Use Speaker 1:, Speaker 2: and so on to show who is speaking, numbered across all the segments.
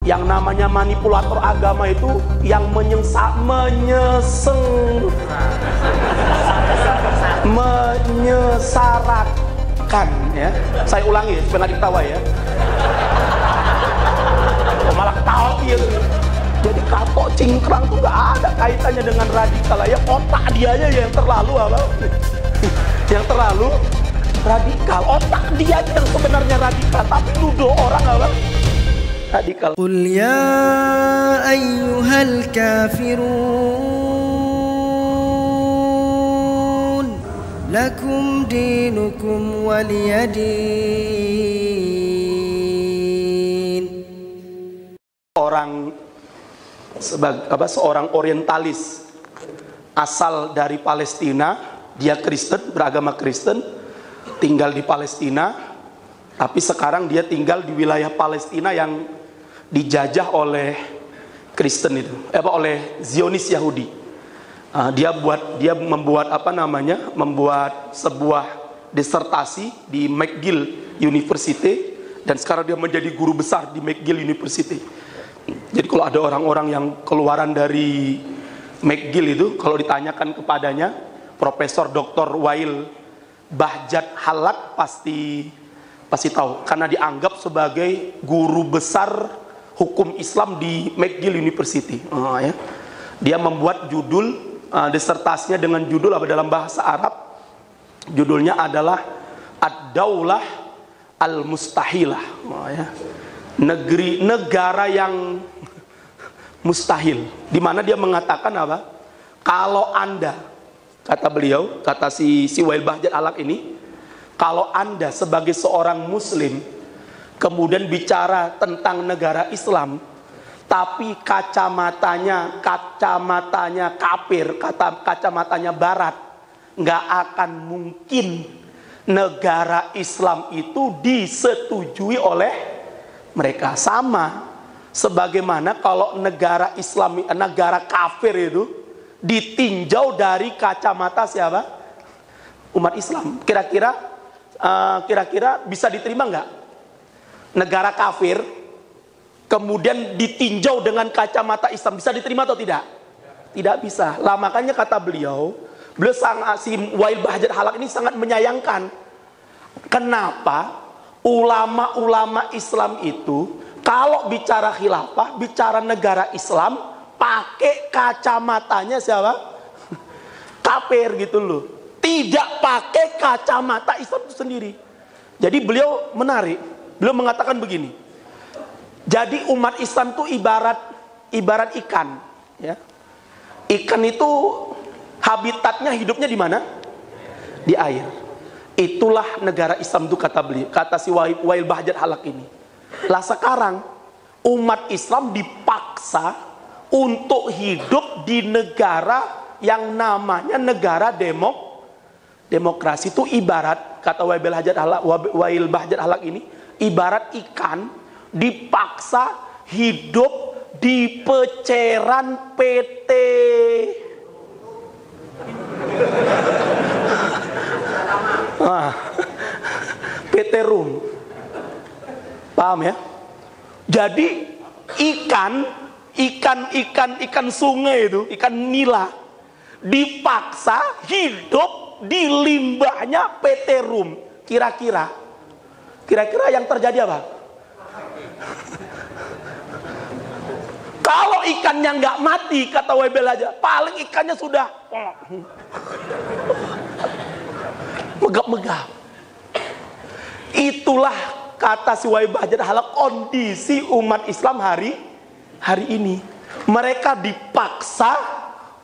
Speaker 1: Yang namanya manipulator agama itu yang menyesarakan, ya. Saya ulangi supaya nggak diketawa ya. Malah ketawa gitu. Jadi kapok cingkrang tuh nggak ada kaitannya dengan radikal ya, otak dia aja yang terlalu apa? Yang terlalu radikal. Otak dia yang sebenarnya radikal, tapi nuduh orang apa? Radikal.
Speaker 2: Qul ya ayyuhal kafirun lakum dinukum waliyadin.
Speaker 1: Seorang orientalis asal dari Palestina, dia Kristen, beragama Kristen, tinggal di Palestina, tapi sekarang dia tinggal di wilayah Palestina yang dijajah oleh Kristen itu, oleh Zionis Yahudi. Dia membuat membuat sebuah disertasi di McGill University, dan sekarang dia menjadi guru besar di McGill University. Jadi kalau ada orang-orang yang keluaran dari McGill itu, kalau ditanyakan kepadanya, Profesor Dr. Wail Bahjat Halak pasti tahu, karena dianggap sebagai guru besar hukum Islam di McGill University. Ya. Dia membuat judul disertasinya dengan judul dalam bahasa Arab. Judulnya adalah Ad-Daulah Al-Mustahilah. Ya. Negara yang mustahil, di mana dia mengatakan apa? Kalau Anda, kata beliau, kata si Wail Bahjat Halak ini, kalau Anda sebagai seorang muslim kemudian bicara tentang negara Islam, tapi kacamatanya kafir, kacamatanya barat, nggak akan mungkin negara Islam itu disetujui oleh mereka. Sama sebagaimana kalau negara Islam, negara kafir itu ditinjau dari kacamata siapa? Umat Islam. Kira-kira bisa diterima nggak? Negara kafir kemudian ditinjau dengan kacamata Islam, bisa diterima atau tidak? Tidak bisa. Lah makanya kata beliau si Wail Bahjat Halak ini sangat menyayangkan. Kenapa ulama-ulama Islam itu kalau bicara khilafah, bicara negara Islam, pakai kacamatanya siapa? Kafir gitu loh. Tidak pakai kacamata Islam itu sendiri. Jadi beliau menarik. Beliau mengatakan begini. Jadi umat Islam itu ibarat ikan, ya. Ikan itu habitatnya, hidupnya di mana? Di air. Itulah negara Islam itu, kata beliau, kata si Wail Bahjat Halak ini. Lah sekarang umat Islam dipaksa untuk hidup di negara yang namanya negara demokrasi. Itu ibarat, kata Wail Bahjat Halak ini, ibarat ikan dipaksa hidup di peceran PT PT Rum. Paham ya? Jadi ikan sungai itu, ikan nila, dipaksa hidup di limbahnya PT Rum. Kira-kira yang terjadi apa? Kalau ikannya nggak mati, kata Webel aja, paling ikannya sudah megap-megap. Itulah, kata si Wail Bahjat Halak, kondisi umat Islam hari ini. Mereka dipaksa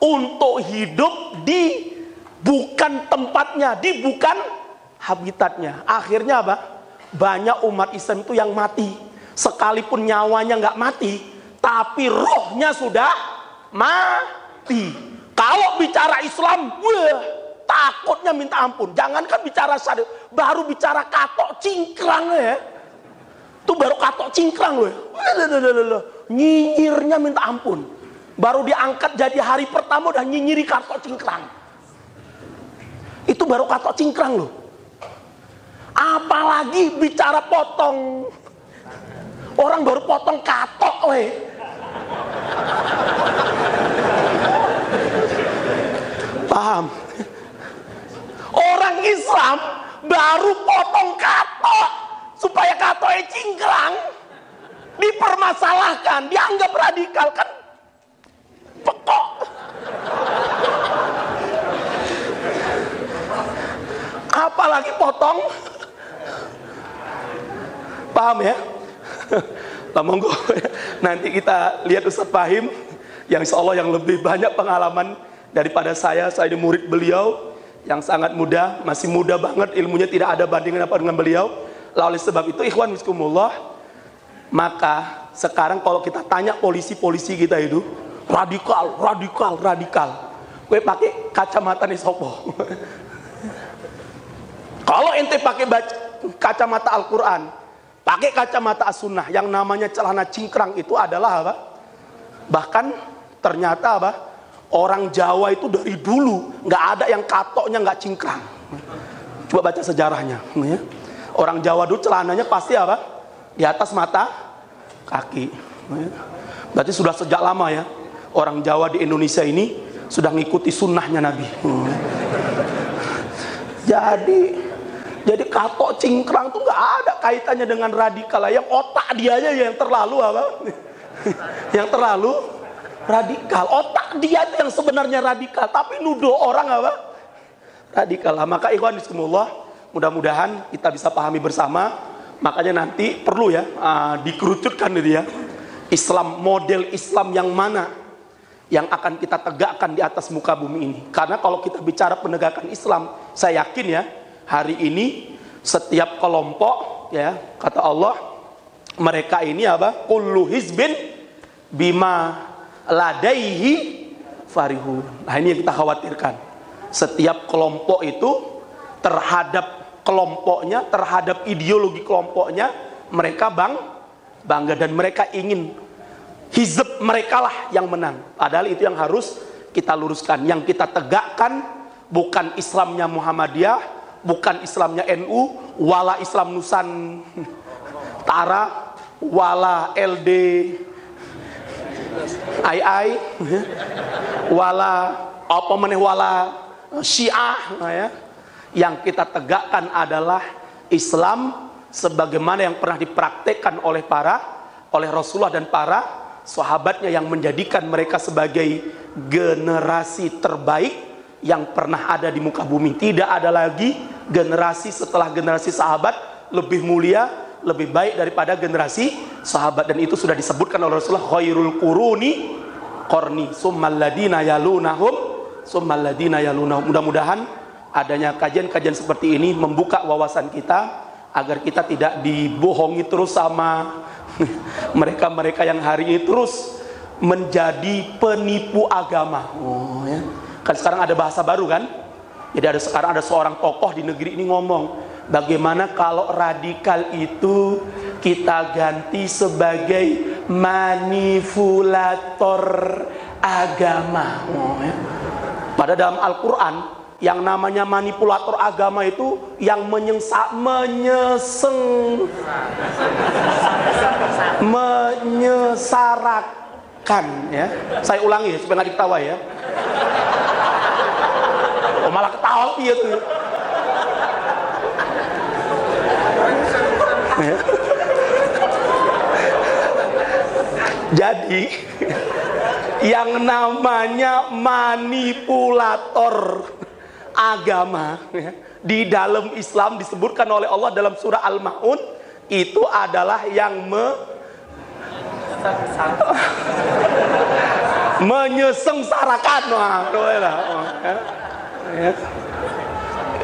Speaker 1: untuk hidup di bukan tempatnya, di bukan habitatnya. Akhirnya apa? Banyak umat Islam itu yang mati. Sekalipun nyawanya nggak mati, tapi rohnya sudah mati. Kalau bicara Islam, takutnya minta ampun. Jangankan bicara syariat, baru bicara katok cingkrang ya. Itu baru katok cingkrang loh. Nyinyirnya minta ampun. Baru diangkat jadi hari pertama udah nyinyiri katok cingkrang. Itu baru katok cingkrang loh. Apalagi bicara potong Orang baru potong katok, weh. Paham? Orang Islam baru potong katok supaya katoknya cingkrang, dipermasalahkan, dianggap radikal, kan pekok. Apalagi potong. Paham ya? Monggo nanti kita lihat Ustadz Fahim yang insya Allah yang lebih banyak pengalaman daripada saya ini murid beliau yang sangat muda, masih muda banget, ilmunya tidak ada bandingan apa dengan beliau. Oleh sebab itu ikhwan miskumullah, maka sekarang kalau kita tanya polisi-polisi kita itu radikal, gue pakai kacamata nih sopo. Kalau ente pakai kacamata Al-Quran, pakai kacamata As-Sunnah, yang namanya celana cingkrang itu adalah apa? Bahkan ternyata apa? Orang Jawa itu dari dulu nggak ada yang katoknya nggak cingkrang. Coba baca sejarahnya. Ya. Orang Jawa dulu celananya pasti apa? Di atas mata kaki. Ya. Berarti sudah sejak lama ya. Orang Jawa di Indonesia ini sudah ngikuti sunnahnya Nabi. Jadi katok cingkrang tuh nggak ada kaitannya dengan radikal. Yang otak dia aja yang terlalu apa? Yang terlalu radikal. Otak dia yang sebenarnya radikal, tapi nuduh orang apa? Radikal. Maka ikhwan bismillah, mudah-mudahan kita bisa pahami bersama. Makanya nanti perlu ya dikerucutkan gitu ya. Islam, model Islam yang mana yang akan kita tegakkan di atas muka bumi ini. Karena kalau kita bicara penegakan Islam, saya yakin ya, hari ini setiap kelompok ya, kata Allah, mereka ini apa? Kullu hizbin bima ladaihi farihun. Nah ini yang kita khawatirkan. Setiap kelompok itu terhadap kelompoknya, terhadap ideologi kelompoknya, mereka bangga dan mereka ingin hizb mereka lah yang menang. Padahal itu yang harus kita luruskan. Yang kita tegakkan bukan Islamnya Muhammadiyah, bukan Islamnya NU, wala Islam Nusantara, wala LD II, wala apa meneh wala Syiah ya. Yang kita tegakkan adalah Islam sebagaimana yang pernah dipraktekkan oleh Rasulullah dan para sahabatnya yang menjadikan mereka sebagai generasi terbaik yang pernah ada di muka bumi. Tidak ada lagi generasi setelah generasi sahabat lebih mulia, lebih baik daripada generasi sahabat. Dan itu sudah disebutkan oleh Rasulullah, khairul quruni qarni summal ladina yalunahum summal ladina yalunahum. Mudah-mudahan adanya kajian-kajian seperti ini membuka wawasan kita agar kita tidak dibohongi terus sama mereka-mereka yang hari ini terus menjadi penipu agama. Oh ya. Kan sekarang ada bahasa baru kan? Jadi sekarang ada seorang tokoh di negeri ini ngomong, bagaimana kalau radikal itu kita ganti sebagai manipulator agama. Oh ya. Pada dalam Al-Quran yang namanya manipulator agama itu yang menyesarakan ya. Saya ulangi supaya nggak diketawa ya. Oh, malah ketawa dia tuh. Ya. Jadi yang namanya manipulator agama ya, di dalam Islam disebutkan oleh Allah dalam surah Al-Ma'un itu adalah yang menyengsarakan,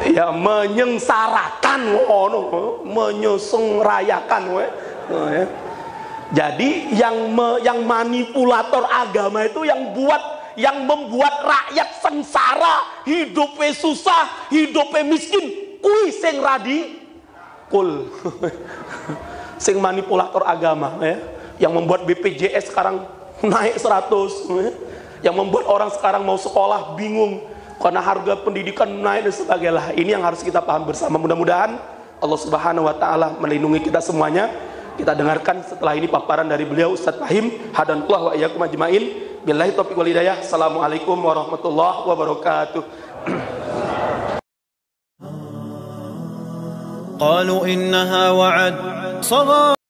Speaker 1: ya menyengsarakan, menyesengrayakan. Jadi yang manipulator agama itu yang membuat rakyat sengsara, hidupnya susah, hidupnya miskin, kui sing radikal. Sing manipulator agama ya, yang membuat BPJS sekarang naik 100 ya. Yang membuat orang sekarang mau sekolah bingung karena harga pendidikan naik dan sebagainya. Ini yang harus kita paham bersama. Mudah-mudahan Allah Subhanahu wa taala melindungi kita semuanya Kita dengarkan setelah ini paparan dari beliau Ustaz Fahim hadanallahu wa iyyakum ajmain. Billahi taufiq wal hidayah. Assalamualaikum warahmatullahi wabarakatuh.
Speaker 3: قالوا إنها وعد صغار